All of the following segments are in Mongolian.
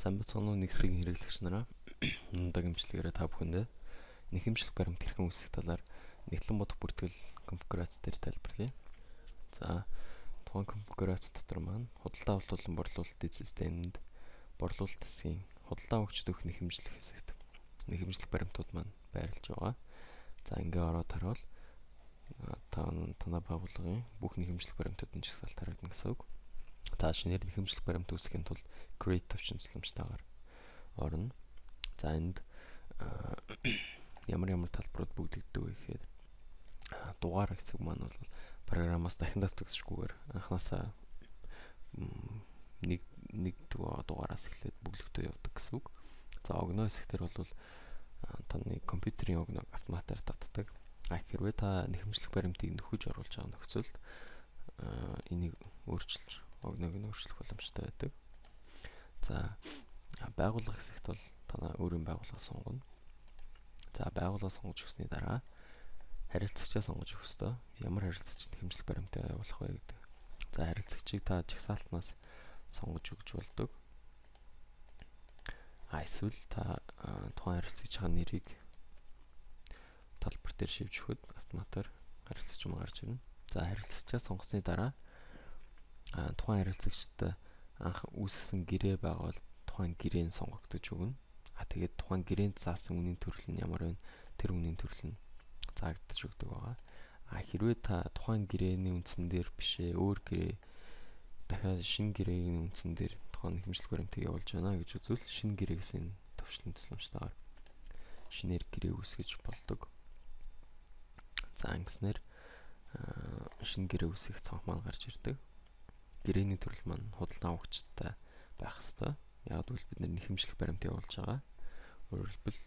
Сайн бацхан уу нэгслийн хэрэглэгч нараа өнөөдрийн имчилгээрээ та бүхэндээ нэхэмжлэх баримт хэрхэн үүсгэх талаар нэгтлэн бодох бүртгэл конфигурац дээр тайлбарлая. За тухайн конфигурац дотор маань худалдаа авалт болон борлуулалтын системд борлуулалт хэсгийн худалдаа өгч дөх нэхэмжлэх хэсэгт нэхэмжлэх баримтууд маань байрлаж байгаа. За ингээ ороод харуул танай байгууллагын бүх нэхэмжлэх баримтуудын жагсаалт харагдана гэсэн үг. Та шинээр нэхэмжлэх баримт үүсгэхийн тулд create төвчин тусламжтайгаар орно. За энд ямар талбарууд бүгдэгддэг вэ гэхээр дугаар хэсэг маань бол программаас дахин давтагдчихгүйгээр анханасаа нэг дугаараас эхлээд бүглэгдөө явдаг гэсэн үг. За огноо хэсэгтэр бол таны компьютерийн огноог автоматар татдаг. Хэрвээ та нэхэмжлэх баримтыг нөхөж оруулж байгаа нөхцөлд энийг өөрчилж огноог нь өөрчлөх боломжтой байдаг. За байгууллага хэсэгт бол танай өөрийн байгууллага сонгоно. За байгууллага сонгож өгсөний дараа харилцагчаа сонгож өгөх ёстой. Ямар харилцагч нэхэмжлэх баримтаа явуулах вэ гэдэг. За харилцагчийг та жагсаалтнаас сонгож өгч болдог. Эсвэл та тухайн харилцагчийн нэрийг талбар дээр шивж өгөхөд автоматар харилцагч мөн гарч ирнэ. За харилцагчаа сонгосны дараа тухайн харилцагчтай анх үүсгэсэн гэрээ байгавал тухайн гэрээн сонгогдож өгнө. Тэгээд тухайн гэрээнд заасан үнийн төрөл нь ямар вэ? Тэр үнийн төрөл нь заагдаж өгдөг байгаа. Хэрвээ та тухайн гэрээний үндсэн дээр бишээ өөр гэрээ дахиад шинэ гэрээний үндсэн дээр тухайн нэхэмжлэх баримтыг явуулж байна гэж үзвэл шинэ гэрээгээс энэ төвчлэн тусламжтайгаар шинээр гэрээ үүсгэж болдог. За ингэснээр шинэ гэрээ үүсгэх цонх маань гарч ирдэг. Гэрээний төрөл маань худалдаа авагчтай байх ёстой. Яг л бид нэхэмжлэх баримт явуулж байгаа. Өөрөөр хэлбэл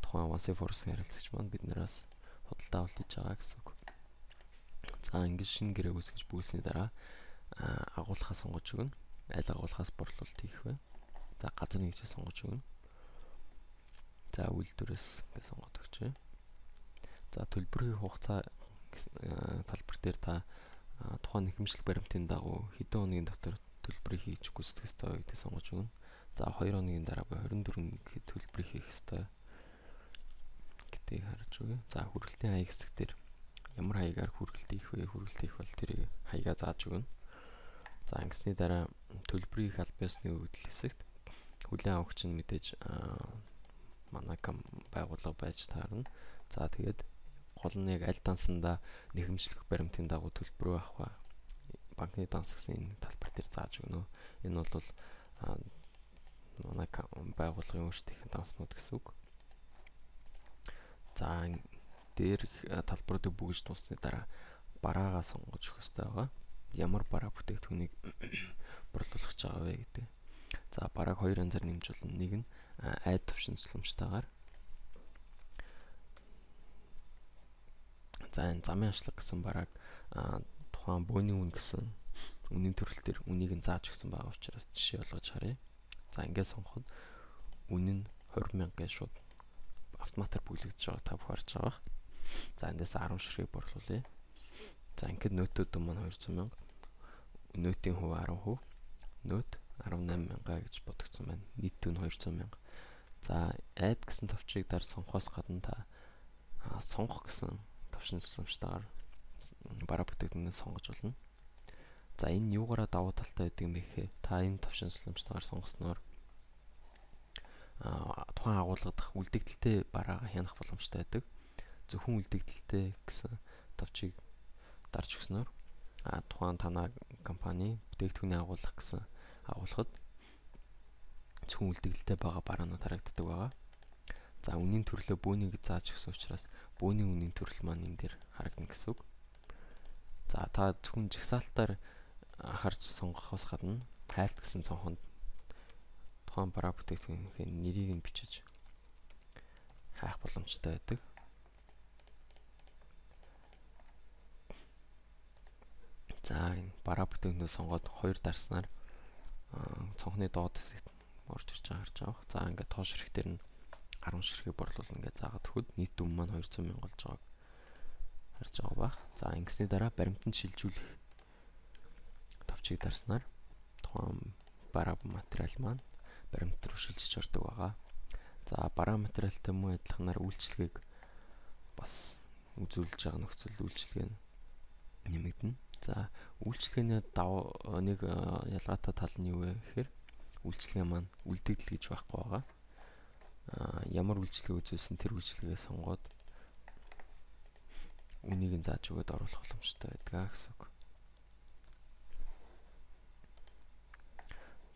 тухайн One Force-ийн харилцагч маань биднээс худалдаа авалт хийж байгаа гэсэн үг. За ингэж шинэ гэрээ үүсгэж бүгэлсэний дараа агуулгаа сонгож өгнө. Аль агуулгаас борлуулалт хийх вэ? За газар нэгжээ сонгож өгнө. За үйлдвэрээс ингэ сонгоод өгчээ. За төлбөрийн хугацаа талбар дээр та тухайн нэхэмжлэх баримтын дагуу хэдэн хоногийн дотор төлбөрийг хийж гүйцэтгэх ёстой гэдгийг сонгож өгнө. За 2 хоногийн дараа 24 гэхэд төлбөрийг хийх ёстой гэдгийг харж өгье. За хүргэлтийн хаяг хэсэг дээр ямар хаягаар хүргэлт хийх вэ? Хүргэлт хийх бол тэрийг хаягаа зааж өгнө. За ингэсний дараа төлбөрийн аль биесны өгдөл хэсэгт хүлээн авагч нь мэдээж манай байгууллага байж таарна. За тэгээд гол нь яг аль дансандаа нэхэмжлэх баримтын дагуу төлбөрөө авах банкны данс гэсэн энэ талбар дээр зааж өгнө. Энэ бол манай байгууллагын өөрсдийнх нь данснууд гэсэн үг. За дээр талбаруудыг бүгж дуусны дараа бараагаа сонгож өгөх ёстой байгаа. Ямар бараа бүтээгдэхүүнийг борлуулах гэж байгаа вэ гэдэг. За барааг хоёр янзаар нэмж болно. Нэг нь айд төвшин тусламжтайгаар. За энэ замын ашлаг гэсэн барааг тухайн бөөний үн гэсэн үнийн төрөл төр үнийг нь зааж өгсөн байгаа учраас жишээ болгож харъя. За ингээд сонгоход үн нь 20,000 шууд автоматар бүглэгдэж байгаа та бүхэн харж байгаа. За эндээс 10 ширхэг борлуулъя. За ингээд нөтүүд маань 200,000, нөтийн хувь 10%, нөт 18,000 гэж бодогдсон байна. Нийт түн 200,000. За айд гэсэн товчийг дараа сонгохоос гадна та сонгох гэсэн товшин тусламжтайгаар бараа бүтээгдэхүүнээ сонгож болно. За энэ юугаараа давуу талтай байдаг юм бэ гэхээр та энэ товшин тусламжтайгаар сонгосноор тухайн агуулга дахь үлдэгдэлтэй бараагаа хянах боломжтой байдаг. Зөвхөн үлдэгдэлтэй гэсэн товчийг дарж өгснөөр тухайн танай компани бүтээгдэхүүний агуулгах гэсэн агуулгад зөвхөн үлдэгдэлтэй байгаа бараанууд харагддаг байгаа. За үнийн төрлөө бөөнийг зааж өгсөн учраас бөөний үнийн төрөл маань энэ дээр харагдана гэсэн үг. За та зөвхөн жагсаалтаар харж сонгохоос гадна хайлт гэсэн цонхонд тухайн бараа бүтээгдэхүүнийхээ нэрийг нь бичиж хайх боломжтой байдаг. За энэ бараа бүтээгдэхүүнээ сонгоод хоёр дарснаар цонхны доод хэсэгт орж ирж байгаа харж байгаа. За ингээд тоон ширхэг дээр нь 10 ширхэг борлуулна гэж заагаад өгөхөд нийт дүн маань 200,000 болж байгааг харж байгаа бах. За ингэсний дараа баримтанд шилжүүлэх товчийг дарснаар тухайн бараа материал маань баримт руу шилжиж ордог байгаа. За бараа материалтай мөн адилханаар үйлчлэгийг бас үзүүлж байгаа нөхцөл үйлчлэгээ нь нэмэгдэнэ. За үйлчлэгээний нэг ялгаатай тал нь юу вэ гэхээр үйлчлэгээ маань үлдэгдэл гэж байхгүй байгаа. Ямар үйлчлэгээ үзүүлсэн тэр үйлчлэгээ сонгоод үнийг нь зааж өгöd оруулах боломжтой байдаг гэсэн үг.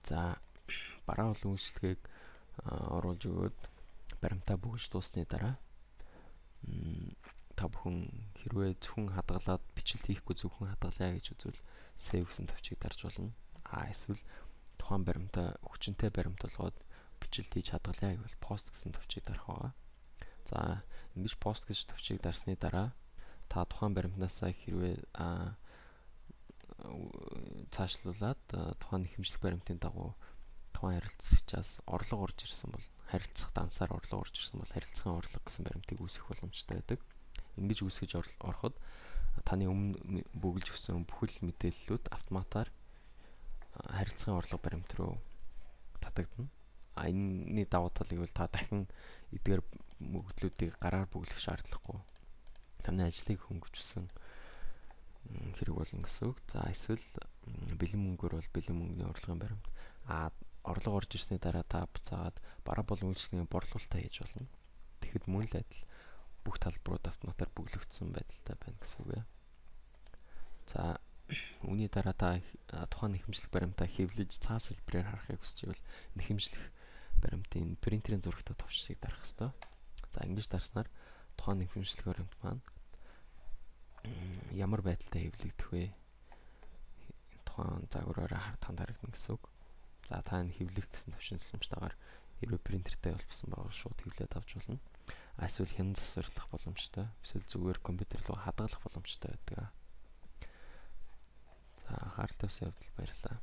За бараа болон үйлчлэгийг оруулж өгöd баримтаа бүгж дууссаны дараа та бүхэн хэрвээ зөвхөн хадгалаад бичлэлт хийхгүй зөвхөн хадгалъя гэж үзвэл save гэсэн товчийг дарж болно. Эсвэл тухайн баримтаа хүчинтэй баримт болгоод бичлэлт хийж хадгалъя гэвэл post гэсэн товчийг дарах байгаа. За ингэж post гэж товчийг дарсны дараа та тухайн баримтнаасаа хэрвээ цаашлуулад тухайн нэхэмжлэх баримтын дагуу тухайн харилцагчаас орлого орж ирсэн бол харилцах дансаар орлого орж ирсэн бол харилцагын орлого гэсэн баримтыг үүсгэх боломжтой байдаг. Ингэж үүсгэж ороход таны өмнө бүгэлж өгсөн бүхэл мэдээллүүд автоматар харилцагын орлого баримт руу татагдана. Энэний давуу талыг бол та дахин эдгээр мөгдлүүдийг гараар бүглэх шаардлагагүй. Таны ажлыг хөнгөвчсөн хэрэг болно гэсэн үг. За эсвэл бэлэн мөнгөөр бол бэлэн мөнгөний орлогын баримт. Орлого орж ирсний дараа та буцаагаад бараа болон үйлчлэгийн борлуулалтаа хийж болно. Тэгэхэд мөн л адил бүх талбарууд автоматар бүглэгдсэн байдалтай байна гэсэн үг. За үүний дараа та тухайн нэхэмжлэх баримтаа хэвлэж цаас хэлбэрээр харахыг хүсвэл нэхэмжлэх баримтын принтерийн зурагтай товчийг дарах ёстой. За ингэж дарснаар тухайн нэхэмжлэх баримт маань ямар байдалтай хэвлэгдэх вэ? Тухайн загвараараа танд харагдана гэсэн үг. За та энэ хэвлэх гэсэн төвшин тусламжтайгаар хэрвээ принтертэй болчихсон байвал шууд хэвлээд авч болно. Эсвэл хянан засварлах боломжтой. Эсвэл зүгээр компьютер руу хадгалах боломжтой байдаг. За анхаарал тавьсан явдал баярлалаа.